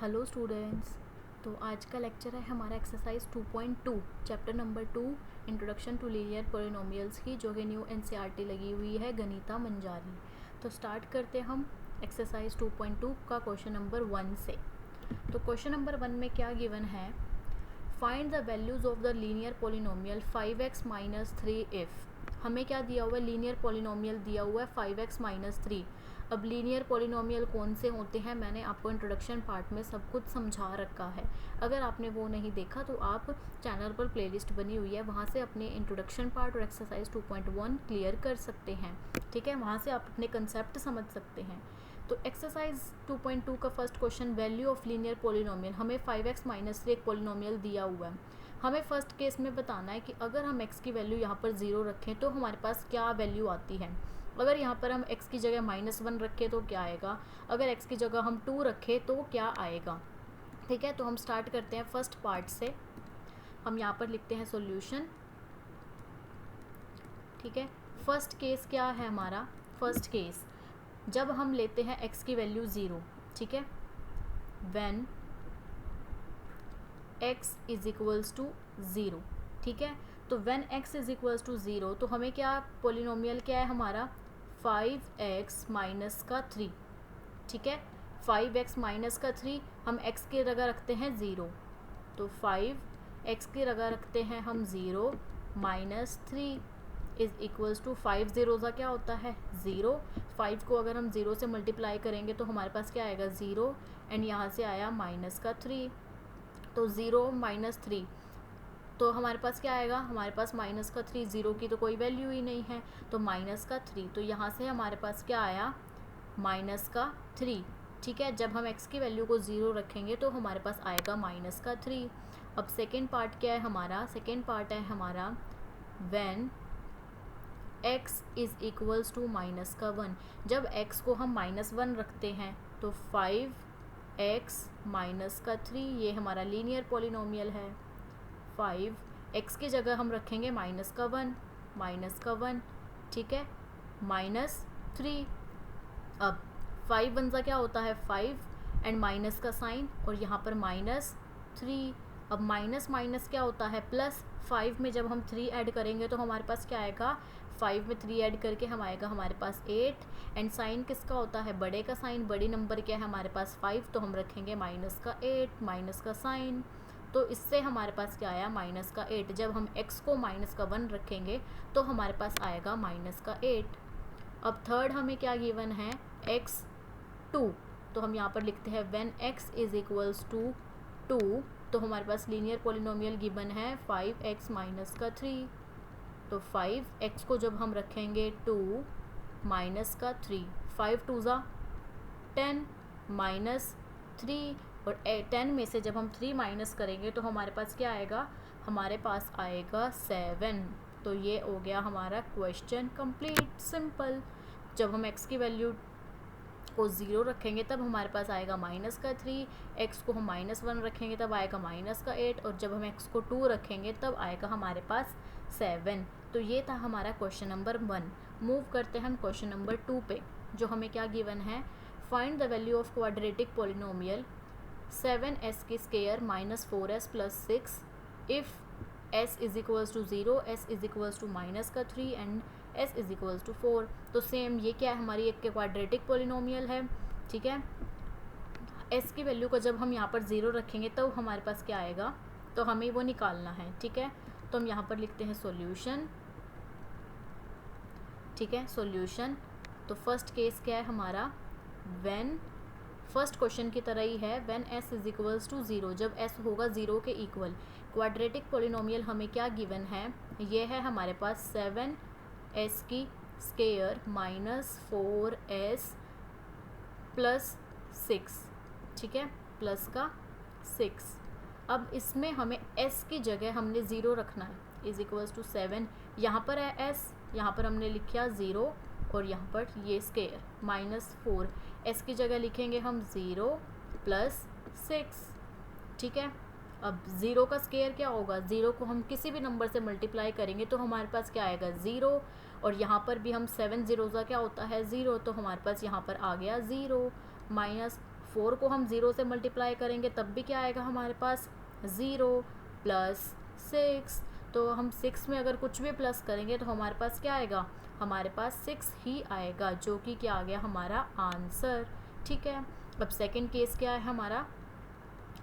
Hello students. तो आज का लेक्चर है हमारा exercise 2.2 chapter number 2 introduction to linear polynomials की, जो कि न्यू एनसीईआरटी लगी हुई है गनीता मंजारी। तो स्टार्ट करते हम एक्सरसाइज 2.2 का क्वेश्चन नंबर 1 से। तो क्वेश्चन नंबर 1 में क्या गिवन है, find the values of the linear polynomial 5x minus 3 if. हमें क्या दिया हुआ है, लीनियर पॉलिनोमियल दिया हुआ है 5x माइनस 3। अब लीनियर पॉलिनोमियल कौन से होते हैं मैंने आपको इंट्रोडक्शन पार्ट में सब कुछ समझा रखा है। अगर आपने वो नहीं देखा तो आप चैनल पर प्लेलिस्ट बनी हुई है, वहाँ से अपने इंट्रोडक्शन पार्ट और एक्सरसाइज 2.1 क्लियर कर सकते हैं। ठीक है, वहाँ से आप अपने कंसेप्ट समझ सकते हैं। तो एक्सरसाइज 2.2 का first question, value of linear polynomial. हमें 5x माइनस 3 एक पॉलिनोमियल दिया हुआ है। हमें फर्स्ट केस में बताना है कि अगर हम x की वैल्यू यहाँ पर 0 रखें तो हमारे पास क्या वैल्यू आती है। अगर यहाँ पर हम x की जगह -1 रखें तो क्या आएगा, अगर x की जगह हम 2 रखें तो क्या आएगा। ठीक है, तो हम स्टार्ट करते हैं फर्स्ट पार्ट से। हम यहाँ पर लिखते हैं सॉल्यूशन। ठीक है, फर्स्ट केस क्या है हमारा, फर्स्ट केस जब हम लेते हैं x की वैल्यू 0। ठीक है, when x is equals to 0। ठीक है, तो when x is equals to 0 तो हमें क्या पोलिनोमियल क्या है हमारा, 5x माइनस का 3। ठीक है, 5x माइनस का 3 हम x की जगह रखते हैं 0, तो 5x की जगह रखते हैं हम 0 माइनस 3 इज इक्वल्स टू 5 ज़ीरोज़ा क्या होता है 0। 5 को अगर हम 0 से मल्टीप्लाई करेंगे तो हमारे पास क्या आएगा 0, एंड यहाँ से आया माइनस का 3, तो 0 माइनस 3 तो हमारे पास क्या आएगा, हमारे पास माइनस का 3, 0 की तो कोई वैल्यू ही नहीं है, तो माइनस का 3, तो यहाँ से हमारे पास क्या आया माइनस का 3। ठीक है, जब हम x की वैल्यू को 0 रखेंगे तो हमारे पास आएगा माइनस का 3। अब सेकेंड पार्ट क्या है हमारा, सेकेंड पार्ट है हमारा when x is equals to minus का 1। जब x को हम -1 रखते हैं तो 5x माइनस का 3, ये हमारा लीनियर पॉलिनोमियल है। 5x की जगह हम रखेंगे माइनस का 1, ठीक है, -3। अब 5 वन सा क्या होता है 5, एंड माइनस का साइन, और यहाँ पर -3। अब माइनस माइनस क्या होता है प्लस, 5 में जब हम 3 ऐड करेंगे तो हमारे पास क्या आएगा, 5 में 3 ऐड करके हम आएगा हमारे पास 8, एंड साइन किसका होता है, बड़े का साइन, बड़ी नंबर क्या है हमारे पास 5, तो हम रखेंगे माइनस का 8, माइनस का साइन, तो इससे हमारे पास क्या आया माइनस का 8। जब हम x को माइनस का 1 रखेंगे तो हमारे पास आएगा माइनस का 8। अब थर्ड हमें क्या गिवन है, x2, तो हम यहाँ पर लिखते हैं when x is equals to 2, तो हमारे पास लीनियर पॉलिनोमियल गिवन है 5x माइनस का 3, तो 5x को जब हम रखेंगे 2 माइनस का 3, 5 2 ज़ा 10 माइनस 3, और 10 में से जब हम 3 माइनस करेंगे तो हमारे पास क्या आएगा, हमारे पास आएगा 7। तो ये हो गया हमारा क्वेश्चन कंप्लीट, सिंपल। जब हम x की वैल्यू को 0 रखेंगे तब हमारे पास आएगा माइनस का 3, x को हम -1 रखेंगे तब आएगा माइनस का 8, और जब हम x को 2 रखेंगे तब आएगा हमारे पास 7। तो ये था हमारा क्वेश्चन नंबर 1। मूव करते हैं हम क्वेश्चन नंबर 2 पे, जो हमें क्या गिवन है, find the value of quadratic polynomial 7s की square -4s plus 6 if s is equals to 0, s is equals to minus का 3 and s is equals to 4। तो सेम ये क्या है, हमारी एक क्वाड्रेटिक पॉलिनोमियल है। ठीक है, s की वैल्यू को जब हम यहाँ पर 0 रखेंगे तो हमारे पास क्या आएगा, तो हमें वो निकालना है। ठीक है, तो हम यहाँ पर लिखते हैं सॉल्यूशन। ठीक है, सॉल्यूशन। तो फर्स्ट केस क्या है हमारा, व्हेन, फर्स्ट क्वेश्चन की तरह ही है, when s is equals to 0, जब s होगा 0 के इक्वल। क्वाड्रेटिक पॉलिनोमियल हमें क्या गिवन है, ये है हमारे पास 7s की स्केयर -4s प्लस 6। ठीक है, प्लस का 6। अब इसमें हमें s की जगह हमने 0 रखना है, इज इक्वल्स टू 7। यहाँ पर है s, यहाँ पर हमने लिखा 0, और यहाँ पर ये स्केयर -4, s की जगह लिखेंगे हम 0 प्लस 6। ठीक है, अब 0 का स्केयर क्या होगा, 0 को हम किसी भी नंबर से मल्टीप्लाई करेंगे तो हमारे पास क्या आएगा 0, और यहाँ पर भी हम 7 ज़ीरोज़ा क्या होता है 0, तो हमारे पास यहाँ पर आ गया 0, 4 को हम 0 से मल्टीप्लाई करेंगे तब भी क्या आएगा हमारे पास 0 प्लस 6। तो हम 6 में अगर कुछ भी प्लस करेंगे तो हमारे पास क्या आएगा, हमारे पास 6 ही आएगा, जो कि क्या आ गया हमारा आंसर। ठीक है, अब सेकंड केस क्या है हमारा,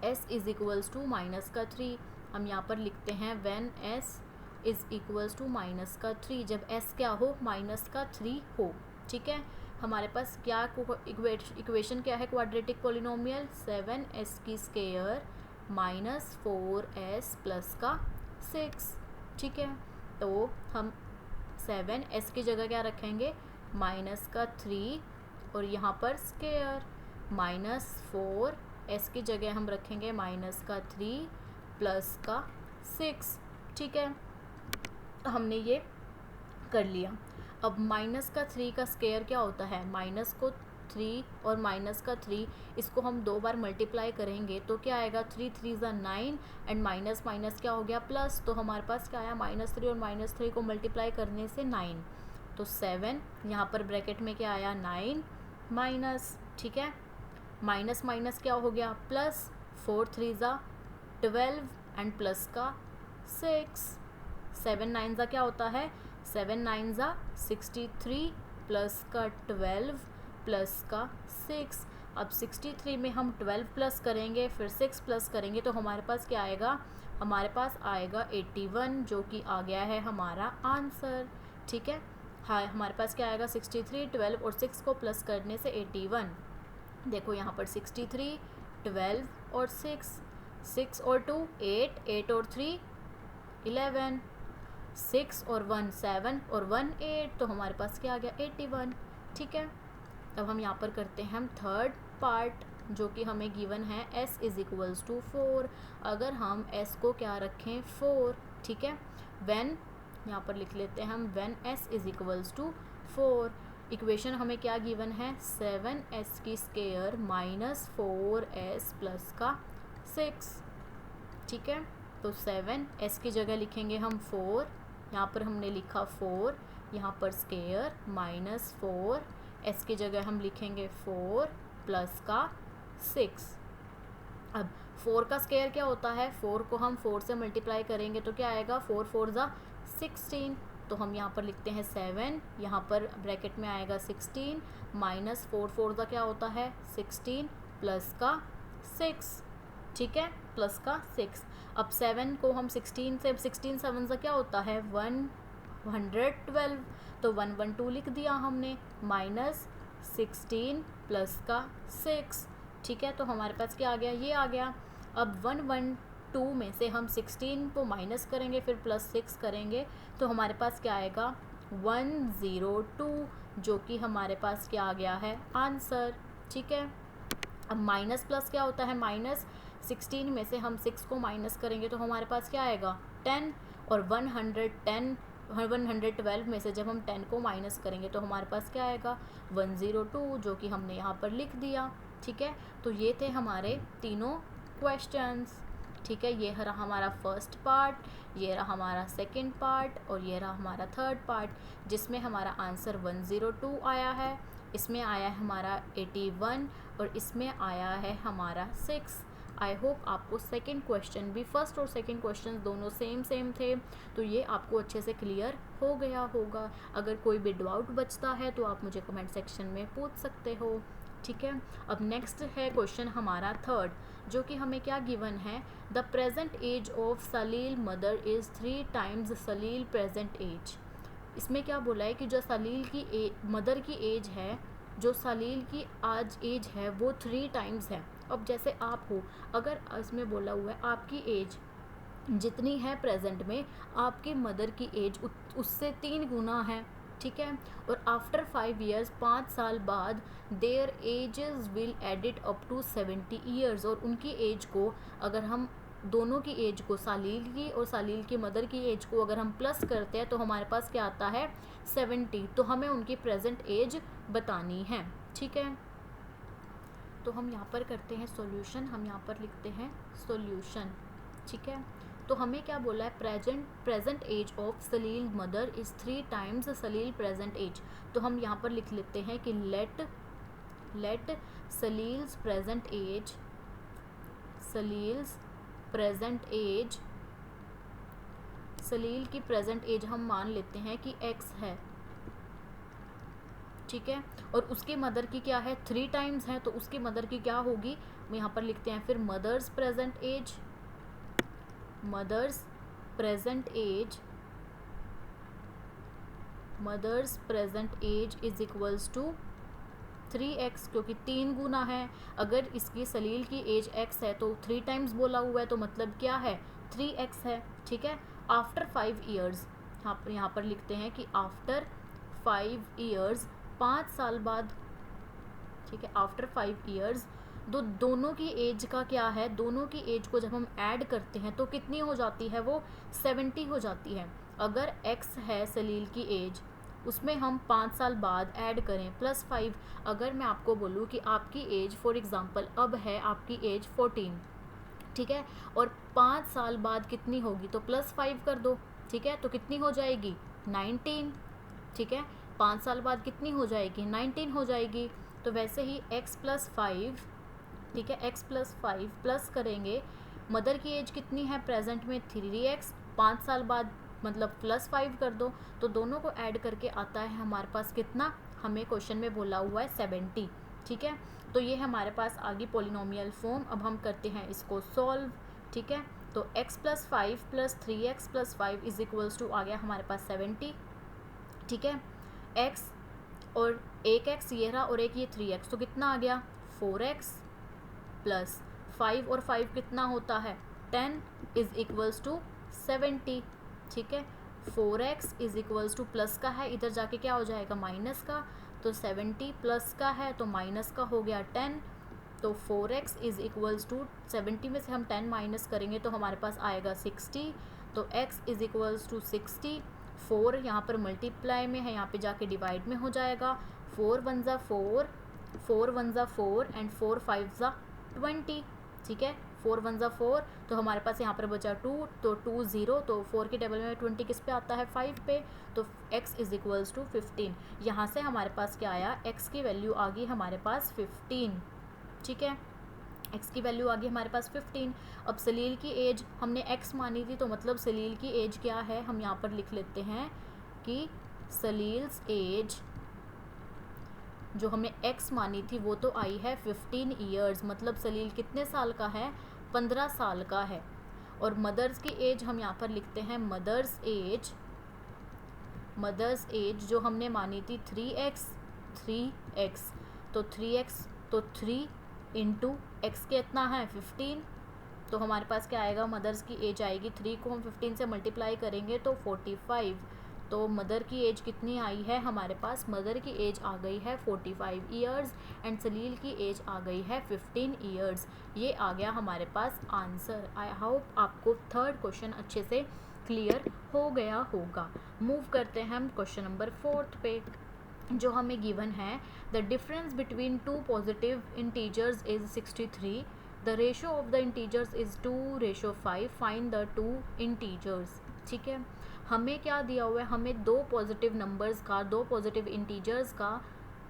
s is equals to minus का 3। हम यहाँ पर लिखते हैं when s is equals to minus का 3, जब s क्या हो, माइनस का 3 हो। ठीक है, हमारे पास क्या इक्वेशन क्या है क्वाड्रेटिक पोलिनोमियल, 7s की स्क्वायर माइनस 4s प्लस का 6। ठीक है, तो हम 7s की जगह क्या रखेंगे, माइनस का 3 और यहाँ पर स्क्वायर माइनस 4s की जगह हम रखेंगे माइनस का 3 प्लस का 6। ठीक है, तो हमने ये कर लिया। अब माइनस का 3 का स्क्वायर क्या होता है, माइनस को 3 और माइनस का 3 इसको हम 2 बार मल्टीप्लाई करेंगे तो क्या आएगा, 3 3 ज़ा 9 एंड माइनस माइनस क्या हो गया प्लस। तो हमारे पास क्या आया, -3 और -3 को मल्टीप्लाई करने से 9, तो 7 यहाँ पर ब्रैकेट में क्या आया 9 माइनस। ठीक है, माइनस माइनस क्या हो गया प्लस, 4 3 ज़ा 12 एंड प्लस का 6, 7 9 ज़ा क्या होता है, 7 9 ज़ा 63 प्लस का 12 प्लस का 6। अब 63 में हम 12 प्लस करेंगे फिर 6 प्लस करेंगे तो हमारे पास क्या आएगा, हमारे पास आएगा 81, जो कि आ गया है हमारा आंसर। ठीक है, हाँ हमारे पास क्या आएगा, 63 12 और 6 को प्लस करने से 81। देखो यहाँ पर 63 12 और 6 और 2 8 8 और 3 11 6 और 1 7 और 1 8, तो हमारे पास क्या आ गया 81। ठीक है, अब हम यहाँ पर करते हैं हम थर्ड पार्ट, जो कि हमें गिवन है s इज इक्वल्स टू 4। अगर हम s को क्या रखें 4, ठीक है, व्हेन यहाँ पर लिख लेते हैं हम when s is equals to 4। Equation हमें क्या गिवन है, 7s की स्क्वायर माइनस 4s प्लस का 6। ठीक है, तो 7s की जगह लिखेंगे हम 4, यहाँ पर हमने लिखा 4, यहाँ पर स्क्वायर माइनस 4s की जगह हम लिखेंगे 4 प्लस का 6। अब 4 का स्क्वायर क्या होता है, 4 को हम 4 से मल्टीप्लाई करेंगे तो क्या आएगा, 4 4 ज़ा 16, तो हम यहाँ पर लिखते हैं 7, यहाँ पर ब्रैकेट में आएगा 16 माइनस 4 4 ज़ा क्या होता है 16 प्लस का 6। ठीक है, प्लस का 6। अब 7 को हम 16 से 16 7 ज़ा क्या होता है 112, तो 112 लिख दिया हमने माइनस 16 प्लस का 6। ठीक है, तो हमारे पास क्या आ गया, ये आ गया। अब 112 में से हम 16 को माइनस करेंगे फिर प्लस 6 करेंगे तो हमारे पास क्या आएगा 102, जो कि हमारे पास क्या आ गया है आंसर। ठीक है, अब माइनस प्लस क्या होता है, माइनस 16 में से हम 6 को माइनस करेंगे तो हमारे पास क्या आएगा 10, और 112 में से जब हम 10 को माइनस करेंगे तो हमारे पास क्या आएगा 102, जो कि हमने यहाँ पर लिख दिया। ठीक है, तो ये थे हमारे तीनों क्वेश्चंस। ठीक है, ये रहा हमारा फर्स्ट पार्ट, ये रहा हमारा सेकंड पार्ट और ये रहा हमारा थर्ड पार्ट, जिसमें हमारा आंसर 102 आया है, इसमें आया है हमारा 81 और इसमें आया है हमारा 6। आई होप आपको सेकंड क्वेश्चन भी, फर्स्ट और सेकंड क्वेश्चन दोनों सेम थे, तो ये आपको अच्छे से क्लियर हो गया होगा। अगर कोई भी डाउट बचता है तो आप मुझे कमेंट सेक्शन में पूछ सकते हो। ठीक है, अब नेक्स्ट है क्वेश्चन हमारा थर्ड, जो कि हमें क्या गिवन है, the present age of Salil mother is 3 times Salil present age. इसमें क्या बोला है कि जो सलील की मदर की एज है, जो सलील की आज एज है वो 3 टाइम्स है। अब जैसे आप हो, अगर इसमें बोला हुआ है आपकी एज जितनी है प्रेजेंट में, आपकी मदर की एज उससे 3 गुना है। ठीक है, और आफ्टर 5 ईयर्स 5 साल बाद their ages will add up to 70 years, और उनकी एज को अगर हम दोनों की एज को, सालील की और सालील की मदर की एज को अगर हम प्लस करते हैं तो हमारे पास क्या आता है 70, तो हमें उनकी प्रेजेंट एज बतानी है। ठीक है, तो हम यहाँ पर करते हैं सॉल्यूशन, हम यहाँ पर लिखते हैं सॉल्यूशन। ठीक है, तो हमें क्या बोला है, present age of Salil mother is 3 times Salil present age. तो हम यहाँ पर लिख लेते हैं कि let let Salil's present age Salil की प्रेजेंट एज हम मान लेते हैं कि x है, ठीक है, और उसकी मदर की क्या है 3 टाइम्स है, तो उसकी मदर की क्या होगी, हम यहाँ पर लिखते हैं फिर mother's present age is equals to 3x, क्योंकि 3 गुना है, अगर इसकी सलील की एज x है तो 3 टाइम्स बोला हुआ है, तो मतलब क्या है 3x है, ठीक है। आफ्टर 5 ईयर्स, यहाँ पर लिखते हैं कि आफ्टर 5 ईयर्स 5 साल बाद, ठीक है, आफ्टर 5 ईयर्स दोनों की एज का क्या है, दोनों की एज को जब हम ऐड करते हैं तो कितनी हो जाती है, वो 70 हो जाती है। अगर x है सलील की एज, उसमें हम 5 साल बाद ऐड करें +5, अगर मैं आपको बोलूँ कि आपकी एज फॉर एग्ज़ाम्पल अब है आपकी एज 14, ठीक है, और 5 साल बाद कितनी होगी, तो +5 कर दो, ठीक है, तो कितनी हो जाएगी 19, ठीक है, 5 साल बाद कितनी हो जाएगी 19 हो जाएगी। तो वैसे ही x + 5, ठीक है, x + 5 प्लस करेंगे, मदर की एज कितनी है प्रेजेंट में 3x, 5 साल बाद मतलब +5 कर दो, तो दोनों को ऐड करके आता है हमारे पास कितना, हमें क्वेश्चन में बोला हुआ है 70, ठीक है। तो ये हमारे पास आ गई पोलिनोमियल फॉर्म। अब हम करते हैं इसको सॉल्व, ठीक है। तो x + 5 + 3x + 5 is equals to आ गया हमारे पास 70, ठीक है। x और एक x ये रहा और एक ये 3x, तो कितना आ गया 4x प्लस 5 और 5 कितना होता है 10 इज इक्वल्स टू 70, ठीक है। 4x is equals to plus का है, इधर जाके क्या हो जाएगा माइनस का, तो 70 प्लस का है तो माइनस का हो गया 10, तो 4x इज इक्वल्स टू 70 में से हम 10 माइनस करेंगे तो हमारे पास आएगा 60, तो x इज इक्वल्स टू 60। 4 यहाँ पर मल्टीप्लाई में है, यहाँ पे जाके डिवाइड में हो जाएगा, 4 1 ज़ा 4, 4 1 ज़ा 4 एंड 4 5 ज़ा 20, ठीक है। 4 1 ज़ा 4, तो हमारे पास यहाँ पर बचा 2, तो 2 0, तो 4 के टेबल में 20 किस पे आता है 5 पे, तो x इज इक्वल्स टू 15। यहाँ से हमारे पास क्या आया, x की वैल्यू आ गई हमारे पास 15, ठीक है, x की वैल्यू आ गई हमारे पास 15। अब सलील की एज हमने x मानी थी, तो मतलब सलील की एज क्या है, हम यहाँ पर लिख लेते हैं कि सलील्स एज जो हमने x मानी थी वो तो आई है 15 ईयर्स, मतलब सलील कितने साल का है 15 साल का है। और मदर्स की एज हम यहाँ पर लिखते हैं मदर्स एज जो हमने मानी थी 3x, तो 3x तो 3 इंटू x कितना है 15, तो हमारे पास क्या आएगा, मदर्स की एज आएगी, 3 को हम 15 से मल्टीप्लाई करेंगे तो 45, तो मदर की एज कितनी आई है हमारे पास, मदर की एज आ गई है 45 ईयर्स एंड सलील की एज आ गई है 15 ईयर्स। ये आ गया हमारे पास आंसर। आई होप आपको थर्ड क्वेश्चन अच्छे से क्लियर हो गया होगा। मूव करते हैं हम क्वेश्चन नंबर 4 पे, जो हमें गिवन है the difference between 2 positive integers is 63, the ratio of the integers is 2:5, find the 2 integers, ठीक है। हमें क्या दिया हुआ है, हमें 2 पॉजिटिव नंबर्स का, 2 पॉजिटिव इंटीजर्स का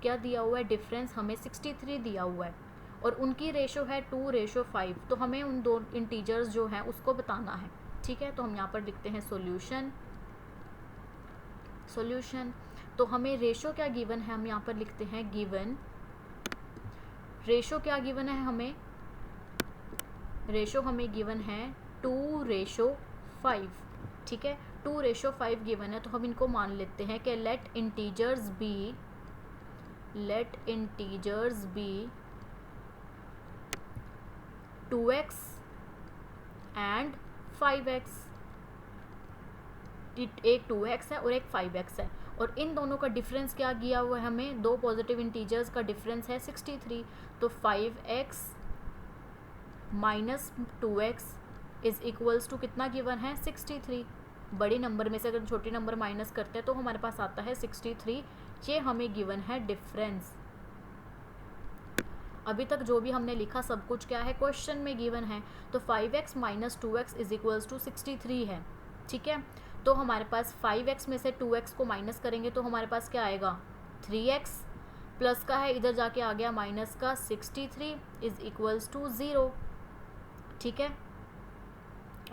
क्या दिया हुआ है, डिफरेंस हमें 63 दिया हुआ है और उनकी रेशो है 2:5, तो हमें उन 2 इंटीजर्स जो हैं उसको बताना है, ठीक है। तो हम यहाँ पर लिखते हैं सॉल्यूशन। तो हमें रेशो क्या गिवन है, हम यहाँ पर लिखते हैं गिवन रेशो क्या गिवन है, हमें रेशो हमें गिवन है 2:5, ठीक है। 2:5 गिवन है, तो हम इनको मान लेते हैं कि late integers B 2x and 5x, एक 2x है और एक 5x है, और इन दोनों का डिफरेंस क्या दिया हुआ है, हमें 2 पॉजिटिव इंटीजर्स का डिफरेंस है 63, तो 5x minus 2x is equals to कितना गिवन है 63। बड़े नंबर में से अगर छोटे नंबर माइनस करते हैं तो हमारे पास आता है 63, ये हमें गिवन है डिफरेंस। अभी तक जो भी हमने लिखा सब कुछ क्या है, क्वेश्चन में गिवन है, तो 5x minus 2x is equals to 63 है, ठीक है। तो हमारे पास 5x में से 2x को माइनस करेंगे तो हमारे पास क्या आएगा 3x, प्लस का है इधर जाके आ गया माइनस का 63 इज इक्वल्स टू 0, ठीक है,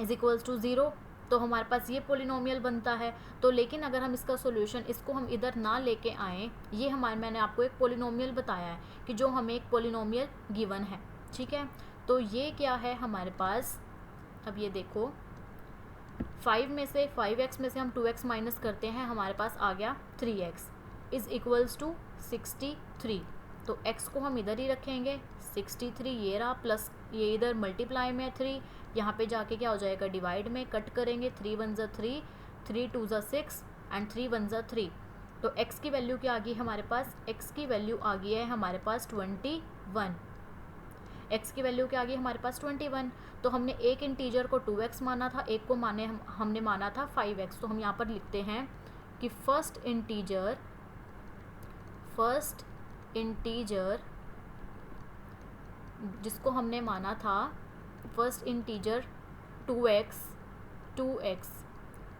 इज इक्वल्स टू 0। तो हमारे पास ये पोलिनोमियल बनता है। तो लेकिन अगर हम इसका सॉल्यूशन इसको हम इधर ना लेके आएँ, ये हमारे मैंने आपको एक पोलिनोमियल बताया है कि जो हमें एक पोलिनोमियल गिवन है, ठीक है। तो ये क्या है हमारे पास, अब ये देखो 5 में से 5x में से हम 2x माइनस करते हैं, हमारे पास आ गया 3x इज़ इक्वल्स टू 63। तो x को हम इधर ही रखेंगे 63 ये रहा, प्लस ये इधर मल्टीप्लाई में 3, यहाँ पे जाके क्या हो जाएगा डिवाइड में, कट करेंगे 3 1 ज़ा 3, 3 2 ज़ा 6 एंड 3 1 ज़ा 3। तो x की वैल्यू क्या आ गई हमारे पास, x की वैल्यू आ गई है हमारे पास 21। x की वैल्यू क्या आ गई हमारे पास 21। तो हमने एक इंटीजर को 2x माना था, एक को हमने माना था 5x। तो हम यहाँ पर लिखते हैं कि फर्स्ट इंटीजर जिसको हमने माना था फर्स्ट इंटीजर 2x,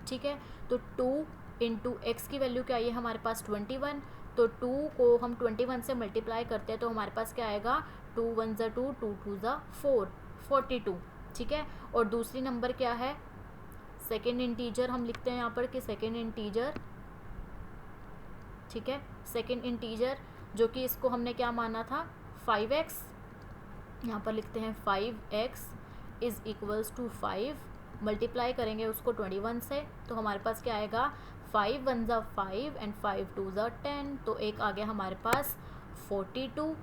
ठीक है। तो 2 इंटू एक्स की वैल्यू क्या आई है हमारे पास 21। तो 2 को हम 21 से मल्टीप्लाई करते हैं तो हमारे पास क्या आएगा 2 1 ज़ा 2, 2 2 ज़ा 4, 42, ठीक है। और दूसरी नंबर क्या है, सेकेंड इंटीजर हम लिखते हैं यहाँ पर कि सेकेंड इंटीजर, ठीक है, सेकेंड इंटीजर जो कि इसको हमने क्या माना था 5x, यहाँ पर लिखते हैं 5x is equals to 5, multiply करेंगे उसको 21 से तो हमारे पास क्या आएगा 5 1 ज़ा 5 एंड 5 2 ज़ा 10। तो एक आ गया हमारे पास 42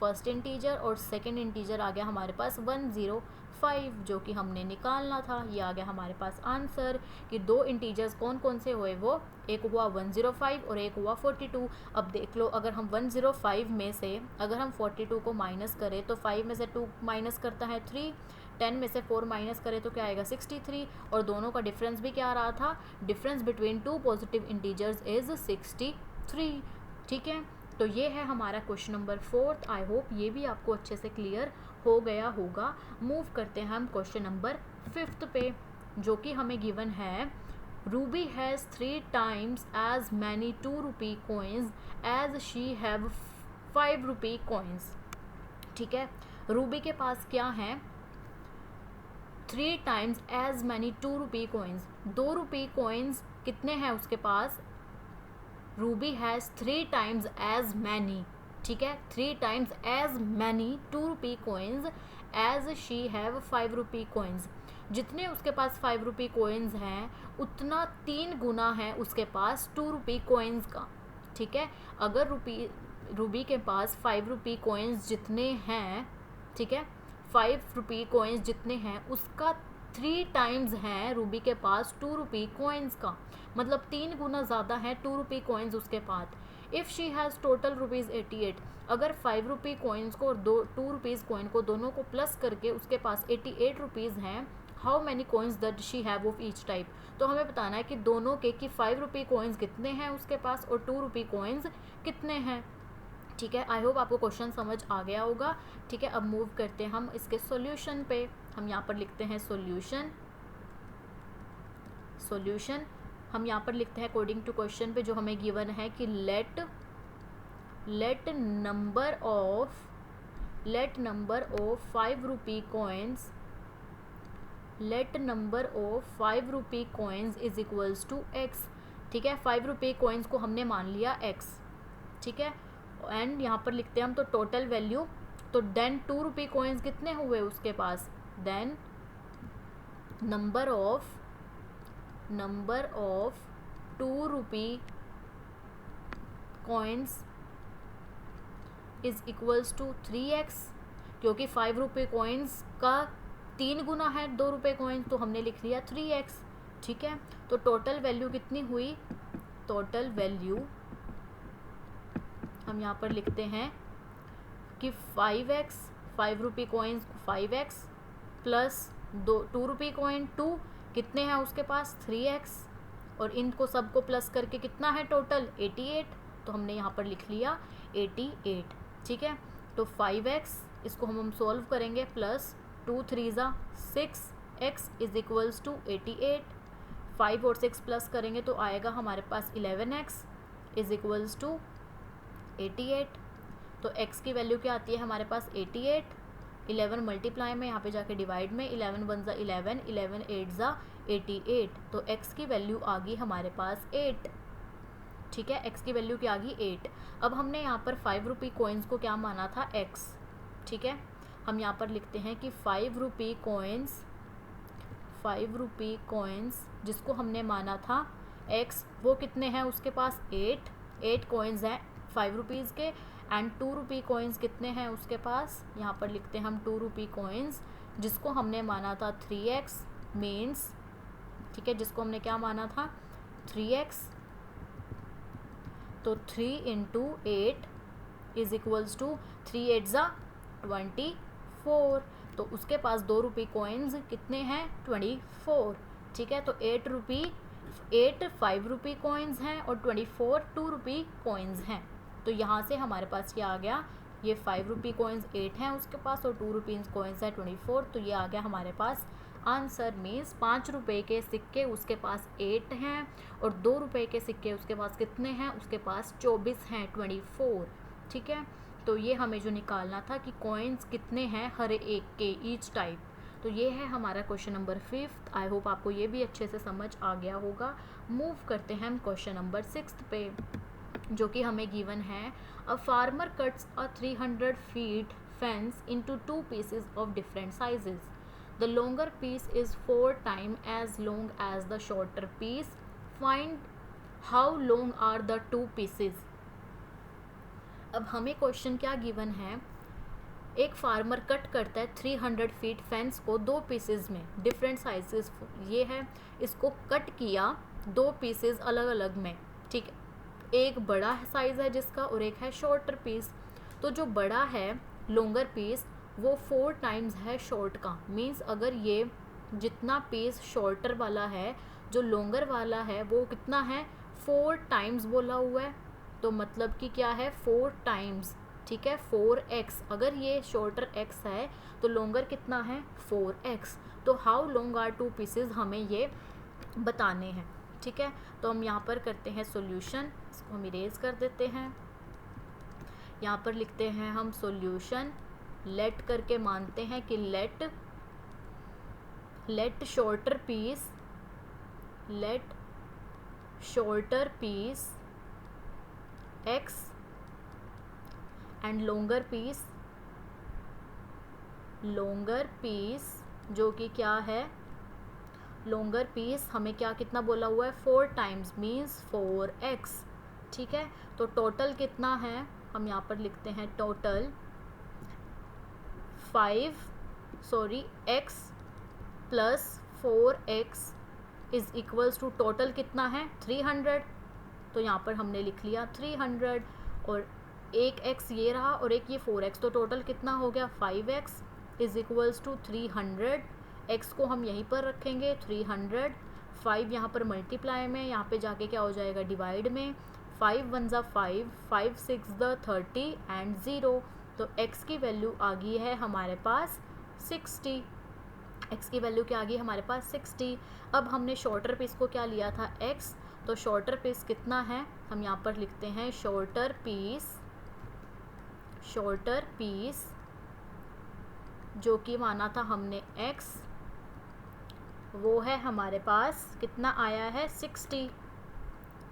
फर्स्ट इंटीजर और सेकंड इंटीजर आ गया हमारे पास 105 जो कि हमने निकालना था। ये आ गया हमारे पास आंसर कि दो इंटीजर्स कौन कौन से हुए, वो एक हुआ 105 और एक हुआ 42। अब देख लो अगर हम 105 में से अगर हम 42 को माइनस करें तो 5 में से 2 माइनस करता है 3, 10 में से 4 माइनस करें तो क्या आएगा 63 और दोनों का डिफरेंस भी क्या आ रहा था, difference between two positive integers is 63, ठीक है। तो ये है हमारा क्वेश्चन नंबर 4। आई होप ये भी आपको अच्छे से क्लियर हो गया होगा। मूव करते हैं हम क्वेश्चन नंबर 5 पे जो कि हमें गिवन है Ruby has 3 times as many 2 rupee coins as she have 5 rupee coins, ठीक है। रूबी के पास क्या है 3 times as many 2 rupee coins, 2 रुपी coins कितने हैं उसके पास, Ruby has 3 times as many, ठीक है, 3 times as many 2 rupee coins as she have 5 rupee coins। जितने उसके पास 5 रुपी कोइंस हैं उतना 3 गुना है उसके पास 2 रुपी कोइंस का, ठीक है। अगर रूबी के पास 5 रुपी कोइंस जितने हैं, ठीक है, 5 रुपी कोइंस जितने हैं उसका 3 टाइम्स हैं रूबी के पास 2 रुपी कोइंस का, मतलब 3 गुना ज़्यादा है 2 रुपी कोइंस उसके पास। If she has total rupees 88, अगर 5 रुपी कोइंस को और 2 रुपीज़ कोइन को दोनों को प्लस करके उसके पास 88 रुपीज़ हैं, how many coins that she have of each type. तो हमें बताना है कि दोनों के कि 5 रुपी कोइंस कितने हैं उसके पास और 2 रुपी कोइंस कितने हैं, ठीक है। आई होप आपको क्वेश्चन समझ आ गया होगा, ठीक है। अब मूव करते हैं हम इसके सॉल्यूशन पे। हम यहाँ पर लिखते हैं सॉल्यूशन हम यहाँ पर लिखते हैं अकॉर्डिंग टू क्वेश्चन पे जो हमें गिवन है कि let number of 5 rupee coins let number of 5 rupee coins is equals to x, ठीक है। 5 रुपी कोइंस को हमने मान लिया एक्स, ठीक है। एंड यहाँ पर लिखते हैं हम तो टोटल वैल्यू, तो देन 2 रुपी कोइंस कितने हुए उसके पास, then number of 2 rupee coins is equals to 3x, क्योंकि 5 रुपये कोइंस का 3 गुना है 2 रुपये कोइंस, तो हमने लिख लिया 3x, ठीक है। तो टोटल वैल्यू कितनी हुई, टोटल वैल्यू हम यहाँ पर लिखते हैं कि 5x 5 rupee coins 5x plus 2 रुपी कोइन 2 कितने हैं उसके पास 3x और इनको सबको प्लस करके कितना है टोटल 88, तो हमने यहाँ पर लिख लिया 88, ठीक है। तो 5x इसको हम सॉल्व करेंगे प्लस 2 3 ज़ा 6x इज इक्वल्स टू 88, 5 और 6 प्लस करेंगे तो आएगा हमारे पास 11x इज इक्वल्स टू 88। तो x की वैल्यू क्या आती है हमारे पास 88। 11 मल्टीप्लाई में यहाँ पे जाके डिवाइड में 11 वन ज़ा 11, 11 8 ज़ा 88। तो x की वैल्यू आ गई हमारे पास 8। ठीक है, x की वैल्यू क्या आ गई 8। अब हमने यहाँ पर 5 रुपी कॉइन्स को क्या माना था x। ठीक है, हम यहाँ पर लिखते हैं कि 5 रुपी कॉइन्स जिसको हमने माना था x, वो कितने हैं उसके पास 8 कॉइन्स हैं 5 रुपीज़ के। एंड 2 रुपी कॉइन्स कितने हैं उसके पास, यहाँ पर लिखते हैं हम 2 रुपी कॉइन्स जिसको हमने माना था 3x मीन्स। ठीक है, जिसको हमने क्या माना था 3x। तो 3 इंटू 8 इज इक्वल्स टू 3 8 ज़ा 24। तो उसके पास 2 रुपी कॉइन्स कितने हैं 24। ठीक है, तो 8 5 रुपी कॉइन्स हैं और 24 2 रुपी कॉइन्स हैं। तो यहाँ से हमारे पास क्या आ गया, ये 5 रुपी कॉइन्स 8 हैं उसके पास और 2 रुपी कॉइन्स है 24। तो ये आ गया हमारे पास आंसर। मीन्स 5 रुपए के सिक्के उसके पास 8 हैं और 2 रुपए के सिक्के उसके पास कितने हैं, उसके पास 24 हैं 24। ठीक है, तो ये हमें जो निकालना था कि कॉइन्स कितने हैं हर एक के, ईच टाइप। तो ये है हमारा क्वेश्चन नंबर 5। आई होप आपको ये भी अच्छे से समझ आ गया होगा। मूव करते हैं हम क्वेश्चन नंबर 6 पे, जो कि हमें गिवन है a farmer cuts a 300 feet fence into 2 pieces of different sizes. The longer piece is 4 time as long as the shorter piece. Find how long are the 2 pieces. अब हमें question क्या given है, एक farmer cut करता है 300 feet fence को 2 pieces में, different sizes ये है, इसको कट किया 2 पीसेस अलग अलग में। ठीक है, एक बड़ा साइज़ है जिसका और एक है शॉर्टर पीस। तो जो बड़ा है लॉन्गर पीस वो 4 टाइम्स है शॉर्ट का। मीन्स अगर ये जितना पीस शॉर्टर वाला है, जो लॉन्गर वाला है वो कितना है 4 टाइम्स बोला हुआ है। तो मतलब कि क्या है 4 टाइम्स। ठीक है, 4x। अगर ये शॉर्टर x है तो लॉन्गर कितना है 4x। तो हाउ लॉन्ग आर 2 पीसेस हमें ये बताने हैं। ठीक है, तो हम यहाँ पर करते हैं सॉल्यूशन, इसको हम इरेज कर देते हैं। यहाँ पर लिखते हैं हम सॉल्यूशन, लेट करके मानते हैं कि let shorter piece x and longer piece जो कि क्या है, लॉन्गर पीस हमें क्या कितना बोला हुआ है 4 टाइम्स मीन्स 4x। ठीक है, तो टोटल कितना है, हम यहाँ पर लिखते हैं total x plus 4x is equals to total कितना है 300। तो यहाँ पर हमने लिख लिया 300 और एक x ये रहा और एक ये 4x, तो टोटल कितना हो गया 5x is equals to 300। x को हम यहीं पर रखेंगे 300, 5 यहाँ पर मल्टीप्लाई में, यहाँ पे जाके क्या हो जाएगा डिवाइड में, 5 1 ज़ा 5, 5 6 ज़ा 30 एंड 0। तो x की वैल्यू आ गई है हमारे पास 60। x की वैल्यू क्या आ गई हमारे पास 60। अब हमने शॉर्टर पीस को क्या लिया था x, तो शॉर्टर पीस कितना है, हम यहाँ पर लिखते हैं शॉर्टर पीस जो कि माना था हमने x, वो है हमारे पास कितना आया है 60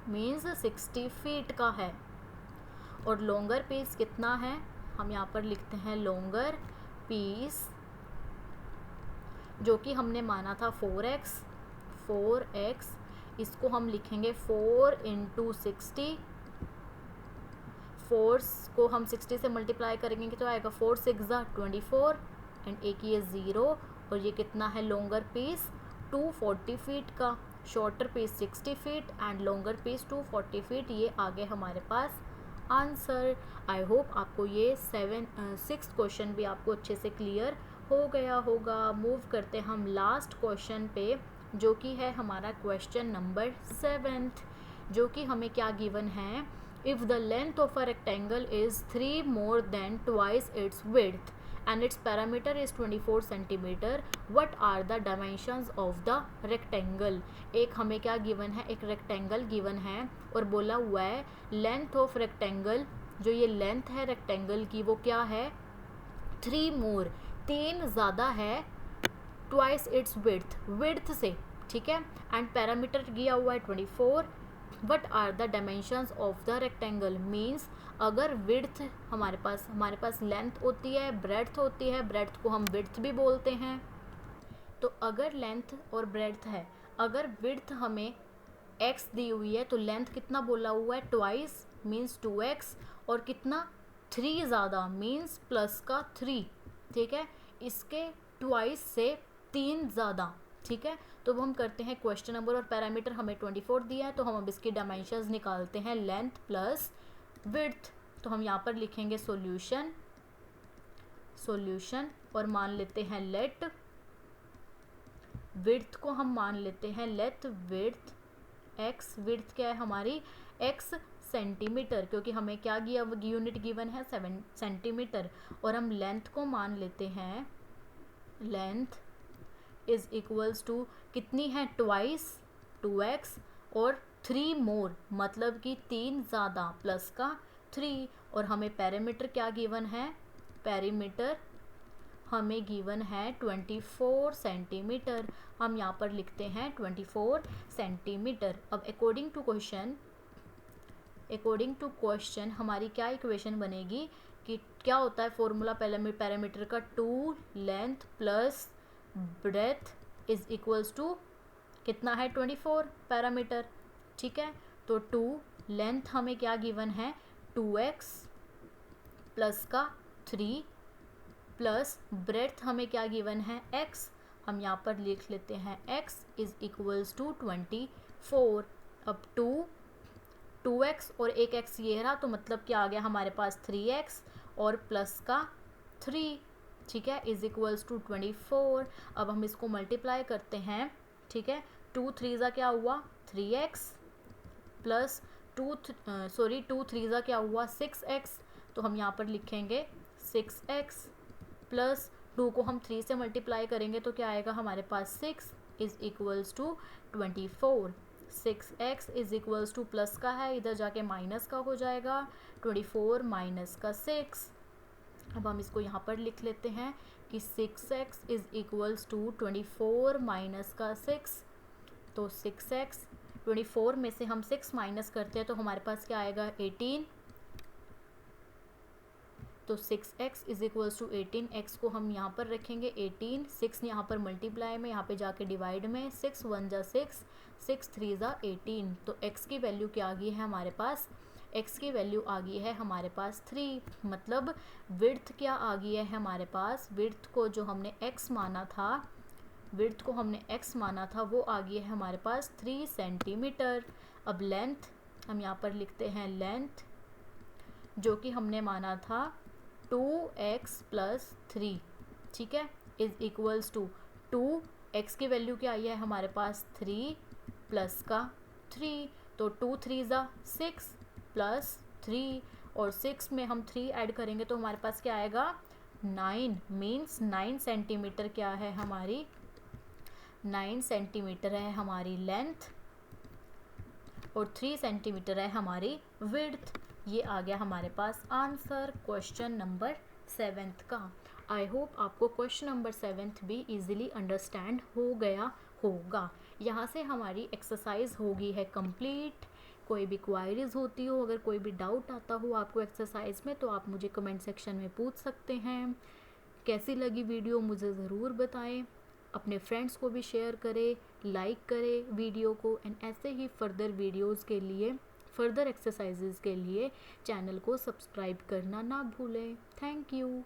मीन्स 60 फीट का है। और लॉन्गर पीस कितना है, हम यहाँ पर लिखते हैं लॉन्गर पीस जो कि हमने माना था 4x। इसको हम लिखेंगे 4 इंटू 60, 4 को हम 60 से मल्टीप्लाई करेंगे तो आएगा 4 6 ज़ा 24 एंड एक ये 0। और ये कितना है लॉन्गर पीस 240 फीट का, shorter piece 60 feet and longer piece 240 feet. ये आगे हमारे पास आंसर। आई होप आपको ये 6th क्वेश्चन भी आपको अच्छे से क्लियर हो गया होगा। मूव करते हम लास्ट क्वेश्चन पे, जो कि है हमारा क्वेश्चन नंबर 7th, जो कि हमें क्या गिवन है, if the length of a rectangle is 3 more than twice its width and its perimeter is 24 centimetre, what are the dimensions of the rectangle। एक हमें क्या गिवन है, एक रेक्टेंगल गिवन है और बोला हुआ है लेंथ ऑफ रेक्टेंगल जो ये लेंथ है रेक्टेंगल की वो क्या है 3 मोर, 3 ज़्यादा है ट्वाइस इट्स विड्थ से, ठीक है। एंड पैरामीटर दिया हुआ है 24। What are the dimensions of the rectangle, means अगर विड्थ हमारे पास लेंथ होती है, ब्रेड्थ होती है, ब्रेड्थ को हम विड्थ भी बोलते हैं। तो अगर लेंथ और ब्रेड्थ है, अगर विड्थ हमें x दी हुई है तो लेंथ कितना बोला हुआ है ट्वाइस मीन्स 2x, और कितना 3 ज़्यादा मीन्स प्लस का 3, ठीक है। इसके ट्वाइस से 3 ज़्यादा, ठीक है। तो वो हम करते हैं क्वेश्चन नंबर, और पैरामीटर हमें 24 दिया है तो हम अब इसकी डायमेंशंस निकालते हैं लेंथ प्लस विड्थ। तो हम यहाँ पर लिखेंगे सॉल्यूशन और मान लेते हैं लेट विड्थ को हम मान लेते हैं लेट विड्थ x, विड्थ क्या है हमारी x सेंटीमीटर, क्योंकि हमें क्या यूनिट गिवन है 7 सेंटीमीटर, और हम लेंथ को मान लेते हैं लेंथ इज इक्वल्स टू कितनी है ट्वाइस 2x और 3 मोर, मतलब कि 3 ज़्यादा प्लस का 3, और हमें पैरामीटर क्या गिवन है, पैरामीटर हमें गिवन है 24 सेंटीमीटर। हम यहाँ पर लिखते हैं 24 सेंटीमीटर। अब अकॉर्डिंग टू क्वेश्चन हमारी क्या इक्वेशन बनेगी कि क्या होता है फॉर्मूला पैरामीटर का 2 length plus breadth is equals to कितना है 24 पैरामीटर, ठीक है। तो 2 लेंथ हमें क्या गिवन है 2x प्लस का 3 प्लस ब्रेथ हमें क्या गिवन है x, हम यहाँ पर लिख लेते हैं x इज इक्वल्स टू 24। अब 2x और एक x ये रहा, तो मतलब क्या आ गया हमारे पास 3x और प्लस का 3, ठीक है, इज इक्वल्स टू 24। अब हम इसको मल्टीप्लाई करते हैं, ठीक है। 2 3 क्या हुआ 3x प्लस 2 3 क्या हुआ 6x, तो हम यहाँ पर लिखेंगे 6x प्लस 2 को हम 3 से मल्टीप्लाई करेंगे तो क्या आएगा हमारे पास 6 is equals to 24। 6x is equals to plus का है, इधर जाके माइनस का हो जाएगा 24 माइनस का 6। अब हम इसको यहाँ पर लिख लेते हैं कि 6x is equals to 24 minus का 6। तो 6x 24 में से हम 6 माइनस करते हैं तो हमारे पास क्या आएगा 18। तो 6x is equals to 18, x को हम यहाँ पर रखेंगे 18, 6 यहाँ पर मल्टीप्लाई में, यहाँ पे जाके डिवाइड में 6 1 जा 6, 6 3 जा 18। तो x की वैल्यू क्या आ गई है हमारे पास, x की वैल्यू आ गई है हमारे पास 3। मतलब विड्थ क्या आ गई है हमारे पास, विड्थ को जो हमने x माना था, विड्थ को हमने x माना था वो आ गई है हमारे पास 3 सेंटीमीटर। अब लेंथ हम यहाँ पर लिखते हैं लेंथ जो कि हमने माना था 2x प्लस 3, ठीक है, इज इक्वल्स टू 2x की वैल्यू क्या आई है हमारे पास 3 प्लस का 3, तो 2 3 ज़ा 6 प्लस 3, और 6 में हम 3 ऐड करेंगे तो हमारे पास क्या आएगा 9, मीन्स 9 सेंटीमीटर क्या है हमारी 9 सेंटीमीटर है हमारी लेंथ और 3 सेंटीमीटर है हमारी विड्थ। ये आ गया हमारे पास आंसर क्वेश्चन नंबर 7 का। आई होप आपको क्वेश्चन नंबर 7 भी इजीली अंडरस्टैंड हो गया होगा। यहाँ से हमारी एक्सरसाइज होगी है कंप्लीट। कोई भी क्वायरीज होती हो, अगर कोई भी डाउट आता हो आपको एक्सरसाइज में, तो आप मुझे कमेंट सेक्शन में पूछ सकते हैं। कैसी लगी वीडियो मुझे ज़रूर बताएं, अपने फ्रेंड्स को भी शेयर करें, लाइक करें वीडियो को, एंड ऐसे ही फर्दर वीडियोस के लिए, फर्दर एक्सरसाइजेज के लिए चैनल को सब्सक्राइब करना ना भूलें। Thank you.